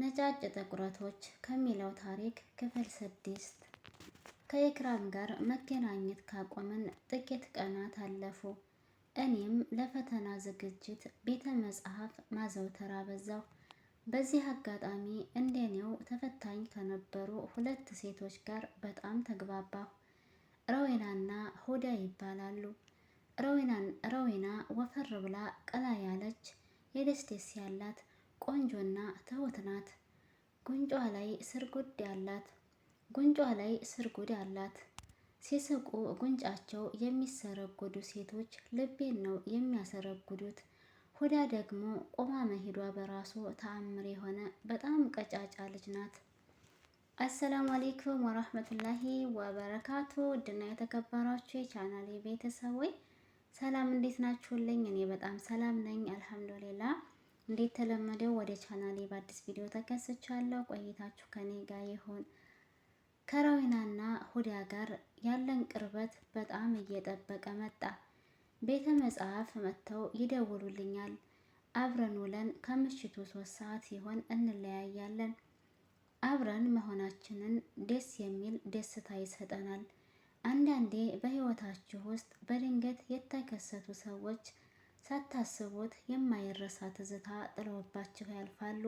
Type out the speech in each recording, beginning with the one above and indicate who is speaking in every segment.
Speaker 1: ነጫጭ ጥቁረቶች ከሚለው ታሪክ ክፍል 6። ከኢክራም ጋር መገናኘት ካቆምን ጥቂት ቀናት አለፉ። እኔም ለፈተና ዝግጅት ቤተ መጽሐፍ ማዘውተር አበዛው። በዚህ አጋጣሚ እንደኔው ተፈታኝ ከነበሩ ሁለት ሴቶች ጋር በጣም ተግባባሁ። ረዊናና ሁዳ ይባላሉ። ረዊና ወፈር ብላ ቀላ ያለች የደስደስ ያላት ቆንጆና ትሁት ናት። ጉንጯ ላይ ስርጉድ አላት። ሲስቁ ጉንጫቸው የሚሰረጉዱ ሴቶች ልቤን ነው የሚያሰረጉዱት። ሁዳ ደግሞ ቆማ መሄዷ በራሱ ተአምር የሆነ በጣም ቀጫጫ ልጅ ናት። አሰላሙ አሌይኩም ወራህመቱላሂ ወበረካቱ። ውድና የተከበራችሁ የቻናሌ ቤተሰቦች ሰላም እንዴት ናችሁልኝ? እኔ በጣም ሰላም ነኝ አልሐምዱሊላ። እንዴት ተለመደው ወደ ቻናሌ በአዲስ ቪዲዮ ተከስቻለሁ። ቆይታችሁ ከኔ ጋር ይሁን። ከረዊናና ሁዳ ጋር ያለን ቅርበት በጣም እየጠበቀ መጣ። ቤተ መጽሐፍ መጥተው ይደውሉልኛል። አብረን ውለን ከምሽቱ 3 ሰዓት ሲሆን እንለያያለን። አብረን መሆናችንን ደስ የሚል ደስታ ይሰጠናል። አንዳንዴ በህይወታችሁ ውስጥ በድንገት የተከሰቱ ሰዎች ሳታስቡት የማይረሳ ትዝታ ጥለውባችሁ ያልፋሉ።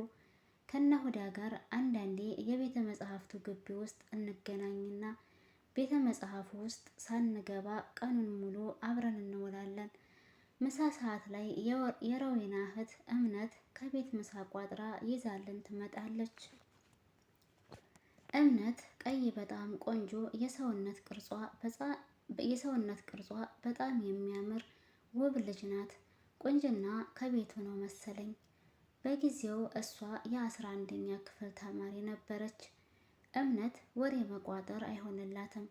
Speaker 1: ከነሁዳ ጋር አንዳንዴ የቤተ መጽሐፍቱ ግቢ ውስጥ እንገናኝና ቤተ መጽሐፉ ውስጥ ሳንገባ ቀኑን ሙሉ አብረን እንውላለን። ምሳ ሰዓት ላይ የረዊና እህት እምነት ከቤት ምሳ ቋጥራ ይዛልን ትመጣለች። እምነት ቀይ በጣም ቆንጆ የሰውነት ቅርጿ በጣም የሚያምር ውብ ልጅ ናት። ቁንጅና ከቤቱ ነው መሰለኝ። በጊዜው እሷ የ11ኛ ክፍል ተማሪ ነበረች። እምነት ወሬ መቋጠር አይሆንላትም።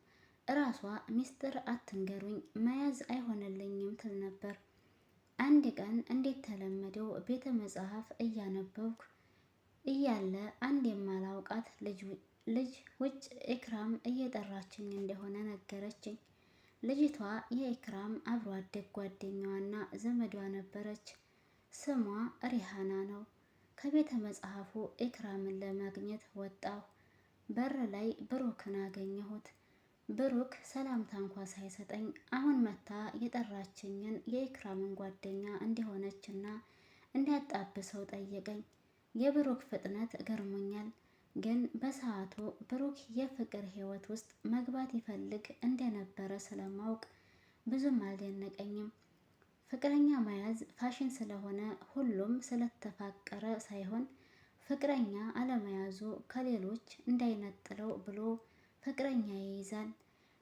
Speaker 1: እራሷ ሚስጥር አትንገሩኝ መያዝ አይሆንልኝም ትል ነበር። አንድ ቀን እንዴት ተለመደው ቤተ መጽሐፍ እያነበብኩ እያለ አንድ የማላውቃት ልጅ ውጭ ኢክራም እየጠራችኝ እንደሆነ ነገረችኝ። ልጅቷ የኢክራም አብሮ አደግ ጓደኛዋና ዘመዷ ነበረች። ስሟ ሪሃና ነው። ከቤተ መጽሐፉ ኢክራምን ለማግኘት ወጣሁ። በር ላይ ብሩክን አገኘሁት። ብሩክ ሰላምታ እንኳ ሳይሰጠኝ አሁን መታ የጠራችኝን የኢክራምን ጓደኛ እንደሆነችና እንዳጣብሰው ጠየቀኝ። የብሩክ ፍጥነት ገርሞኛል። ግን በሰዓቱ ብሩክ የፍቅር ህይወት ውስጥ መግባት ይፈልግ እንደነበረ ስለማውቅ ብዙም አልደነቀኝም። ፍቅረኛ መያዝ ፋሽን ስለሆነ ሁሉም ስለተፋቀረ ሳይሆን ፍቅረኛ አለመያዙ ከሌሎች እንዳይነጥለው ብሎ ፍቅረኛ ይይዛል።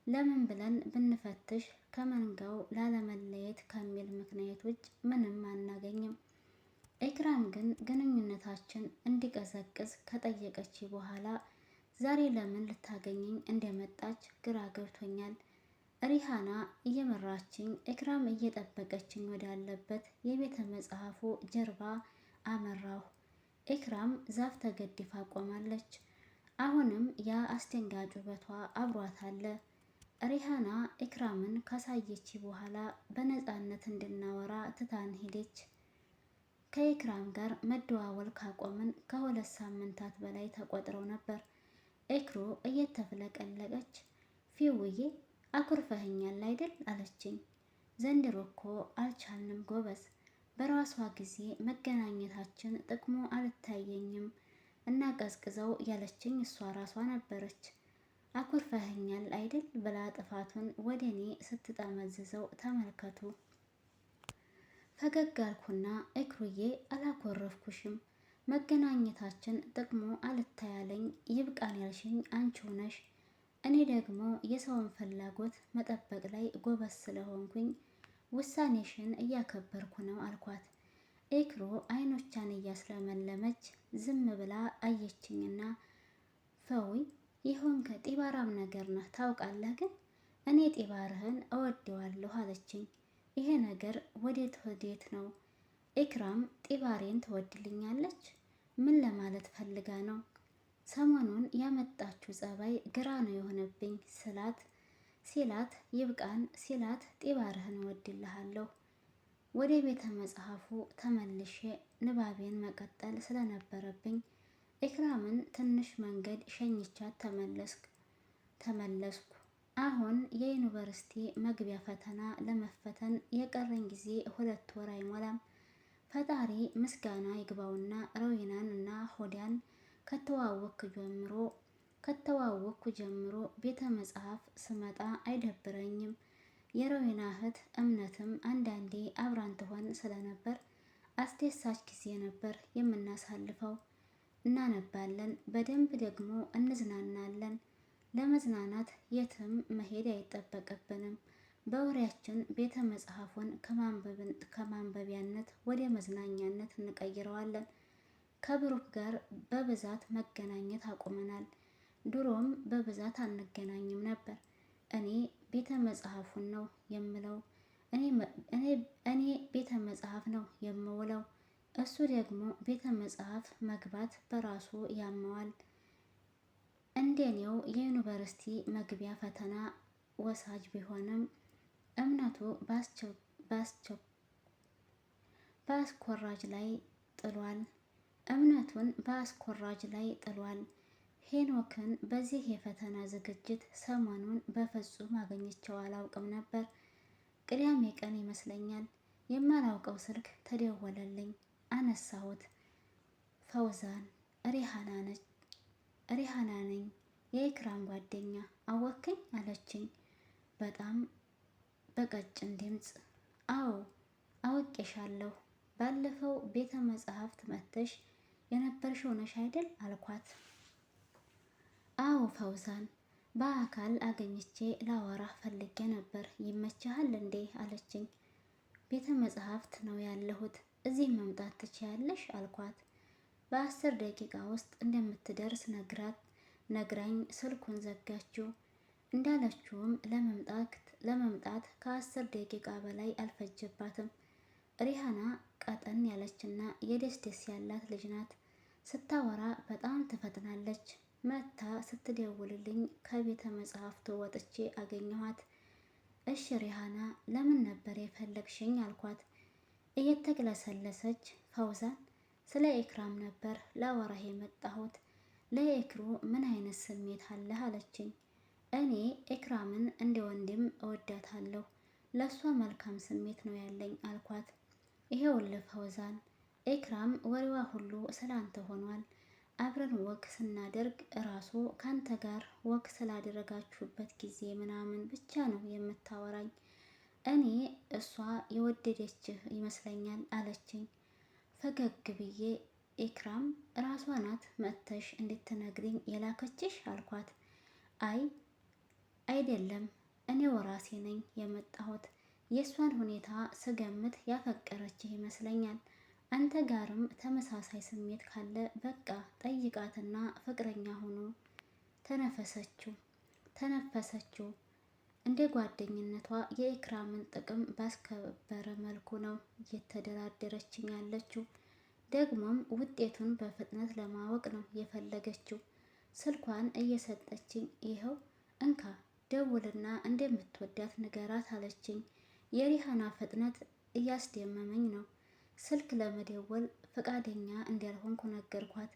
Speaker 1: ለምን ብለን ብንፈትሽ ከመንጋው ላለመለየት ከሚል ምክንያት ውጭ ምንም አናገኝም። ኢክራም ግን ግንኙነታችን እንዲቀዘቅዝ ከጠየቀች በኋላ ዛሬ ለምን ልታገኘኝ እንደመጣች ግራ ገብቶኛል። ሪሃና እየመራችኝ ኢክራም እየጠበቀችኝ ወዳለበት የቤተ መጽሐፉ ጀርባ አመራሁ። ኢክራም ዛፍ ተገድፋ ቆማለች። አሁንም ያ አስደንጋጭ ውበቷ አብሯት አለ። ሪሃና ኢክራምን ካሳየች በኋላ በነፃነት እንድናወራ ትታን ሄደች። ከኢክራም ጋር መደዋወል ካቆምን ከ2 ሳምንታት በላይ ተቆጥረው ነበር። ኢክሩ እየተፍለቀለቀች ፊውዬ አኩርፈህኛል አይደል አለችኝ። ዘንድሮ እኮ አልቻልንም ጎበዝ። በራሷ ጊዜ መገናኘታችን ጥቅሙ አልታየኝም እና ቀዝቅዘው ያለችኝ እሷ ራሷ ነበረች። አኩርፈህኛል አይደል ብላ ጥፋቱን ወደ እኔ ስትጠመዝዘው ተመልከቱ። ፈገግ አልኩና ኢክሩዬ አላኮረፍኩሽም። መገናኘታችን ጥቅሙ አልታያለኝ ይብቃን ያልሽኝ አንቺው ነሽ። እኔ ደግሞ የሰውን ፍላጎት መጠበቅ ላይ ጎበዝ ስለሆንኩኝ ውሳኔሽን እያከበርኩ ነው አልኳት። ኢክሩ አይኖቿን እያስለመለመች ዝም ብላ አየችኝና ፈዊ ይሆን ከጢባራም ነገር ነህ ታውቃለህ፣ ግን እኔ ጢባርህን እወደዋለሁ አለችኝ። ይሄ ነገር ወዴት ወዴት ነው? ኢክራም ጢባሬን ትወድልኛለች? ምን ለማለት ፈልጋ ነው? ሰሞኑን ያመጣችው ጸባይ ግራ ነው የሆነብኝ ሲላት ይብቃን ሲላት ጢባርህን እወድልሃለሁ። ወደ ቤተ መጽሐፉ ተመልሼ ንባቤን መቀጠል ስለነበረብኝ ኢክራምን ትንሽ መንገድ ሸኝቻት ተመለስኩ። አሁን የዩኒቨርሲቲ መግቢያ ፈተና ለመፈተን የቀረኝ ጊዜ 2 ወር አይሞላም። ፈጣሪ ምስጋና ይግባውና ረዊናን እና ሆዳን ከተዋወቅኩ ጀምሮ ቤተ መጽሐፍ ስመጣ አይደብረኝም። የረዊና እህት እምነትም አንዳንዴ አብራን ትሆን ስለነበር አስደሳች ጊዜ ነበር የምናሳልፈው። እናነባለን፣ በደንብ ደግሞ እንዝናናለን። ለመዝናናት የትም መሄድ አይጠበቅብንም። በወሬያችን ቤተ መጽሐፉን ከማንበቢያነት ወደ መዝናኛነት እንቀይረዋለን። ከብሩክ ጋር በብዛት መገናኘት አቁመናል። ድሮም በብዛት አንገናኝም ነበር። እኔ ቤተ መጽሐፉን ነው የምለው እኔ ቤተ መጽሐፍ ነው የምውለው። እሱ ደግሞ ቤተ መጽሐፍ መግባት በራሱ ያመዋል። እንደኔው የዩኒቨርሲቲ መግቢያ ፈተና ወሳጅ ቢሆንም እምነቱ በአስኮራጅ ላይ ጥሏል። ሄኖክን በዚህ የፈተና ዝግጅት ሰሞኑን በፍጹም አገኘቸው አላውቅም ነበር። ቅዳሜ ቀን ይመስለኛል የማላውቀው ስልክ ተደወለልኝ። አነሳሁት። ፈውዛን ሪሃና ነኝ፣ የኢክራም ጓደኛ። አወክኝ አለችኝ በጣም በቀጭን ድምፅ። አዎ አውቄሻለሁ፣ ባለፈው ቤተ መጽሐፍት መጥተሽ የነበርሽው ነሽ አይደል አልኳት። አዎ ፈውዛን፣ በአካል አገኝቼ ላወራህ ፈልጌ ነበር፣ ይመችሃል እንዴ አለችኝ። ቤተ መጽሐፍት ነው ያለሁት፣ እዚህ መምጣት ትችያለሽ አልኳት። በ10 ደቂቃ ውስጥ እንደምትደርስ ነግራኝ ስልኩን ዘጋችው። እንዳለችውም ለመምጣት ከ10 ደቂቃ በላይ አልፈጀባትም። ሪሃና ቀጠን ያለችና የደስ ያላት ልጅ ናት። ስታወራ በጣም ትፈጥናለች። መታ ስትደውልልኝ ከቤተ መጽሐፍቱ ወጥቼ አገኘኋት። እሺ ሪሃና፣ ለምን ነበር የፈለግሽኝ አልኳት። እየተቅለሰለሰች ፈውዛን፣ ስለ ኢክራም ነበር ላወራህ የመጣሁት። ለኢክሩ ምን አይነት ስሜት አለህ አለችኝ። እኔ ኢክራምን እንደ ወንድም እወዳታለሁ፣ ለእሷ መልካም ስሜት ነው ያለኝ አልኳት። ይሄውልህ ፈውዛን፣ ኢክራም ወሬዋ ሁሉ ስላንተ ሆኗል። አብረን ወክ ስናደርግ እራሱ ካንተ ጋር ወክ ስላደረጋችሁበት ጊዜ ምናምን ብቻ ነው የምታወራኝ። እኔ እሷ የወደደችህ ይመስለኛል አለችኝ። ፈገግ ብዬ ኢክራም ራሷ ናት መጥተሽ እንድትነግሪኝ የላከችሽ አልኳት። አይደለም፣ እኔው ራሴ ነኝ የመጣሁት። የእሷን ሁኔታ ስገምት ያፈቀረችህ ይመስለኛል። አንተ ጋርም ተመሳሳይ ስሜት ካለ በቃ ጠይቃትና ፍቅረኛ ሆኖ ተነፈሰችው። እንደ ጓደኝነቷ የኢክራምን ጥቅም ባስከበረ መልኩ ነው እየተደራደረችኝ ያለችው። ደግሞም ውጤቱን በፍጥነት ለማወቅ ነው የፈለገችው። ስልኳን እየሰጠችኝ ይኸው እንካ ደውልና እንደምትወዳት ንገራት አለችኝ። የሪሃና ፍጥነት እያስደመመኝ ነው። ስልክ ለመደወል ፈቃደኛ እንዳልሆንኩ ነገርኳት።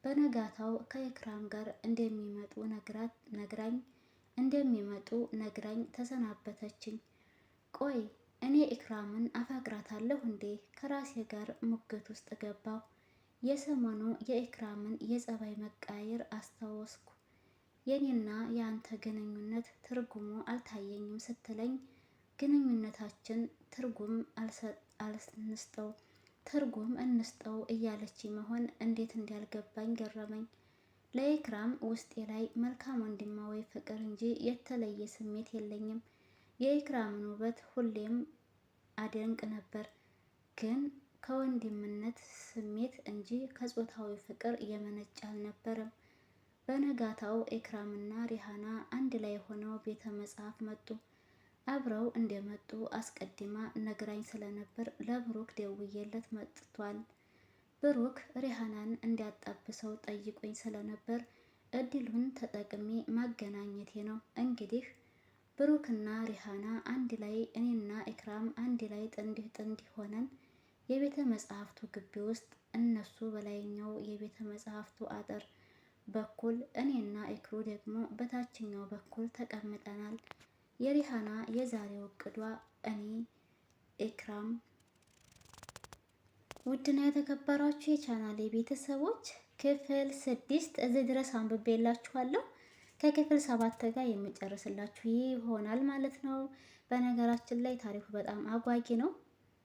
Speaker 1: በነጋታው ከኢክራም ጋር እንደሚመጡ ነግራኝ ተሰናበተችኝ። ቆይ እኔ ኢክራምን አፈቅራታለሁ እንዴ? ከራሴ ጋር ሙግት ውስጥ ገባሁ። የሰሞኑ የኢክራምን የጸባይ መቃየር አስታወስኩ። የኔና የአንተ ግንኙነት ትርጉሙ አልታየኝም ስትለኝ ግንኙነታችን ትርጉም እንስጠው እያለች መሆን እንዴት እንዳልገባኝ ገረመኝ። ለኢክራም ውስጤ ላይ መልካም ወንድማዊ ፍቅር እንጂ የተለየ ስሜት የለኝም። የኢክራምን ውበት ሁሌም አደንቅ ነበር፣ ግን ከወንድምነት ስሜት እንጂ ከጾታዊ ፍቅር የመነጨ አልነበረም። በነጋታው ኢክራምና ሪሃና አንድ ላይ ሆነው ቤተ መጽሐፍ መጡ። አብረው እንደመጡ አስቀድማ ነግራኝ ስለነበር ለብሩክ ደውዬለት መጥቷል። ብሩክ ሪሃናን እንዲያጣብሰው ጠይቆኝ ስለነበር እድሉን ተጠቅሜ ማገናኘቴ ነው። እንግዲህ ብሩክና ሪሃና አንድ ላይ፣ እኔና ኢክራም አንድ ላይ ጥንድ ሆነን የቤተ መጽሐፍቱ ግቢ ውስጥ፣ እነሱ በላይኛው የቤተ መጽሐፍቱ አጥር በኩል እኔና ኢክሩ ደግሞ በታችኛው በኩል ተቀምጠናል። የሪሃና የዛሬው እቅዷ እኔ ኢክራም። ውድና የተከበራችሁ የቻናሌ ቤተሰቦች ክፍል 6 እዚህ ድረስ አንብቤላችኋለሁ። ከክፍል 7 ጋር የምጨርስላችሁ ይሆናል ማለት ነው። በነገራችን ላይ ታሪኩ በጣም አጓጊ ነው።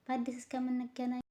Speaker 1: በአዲስ እስከምንገናኝ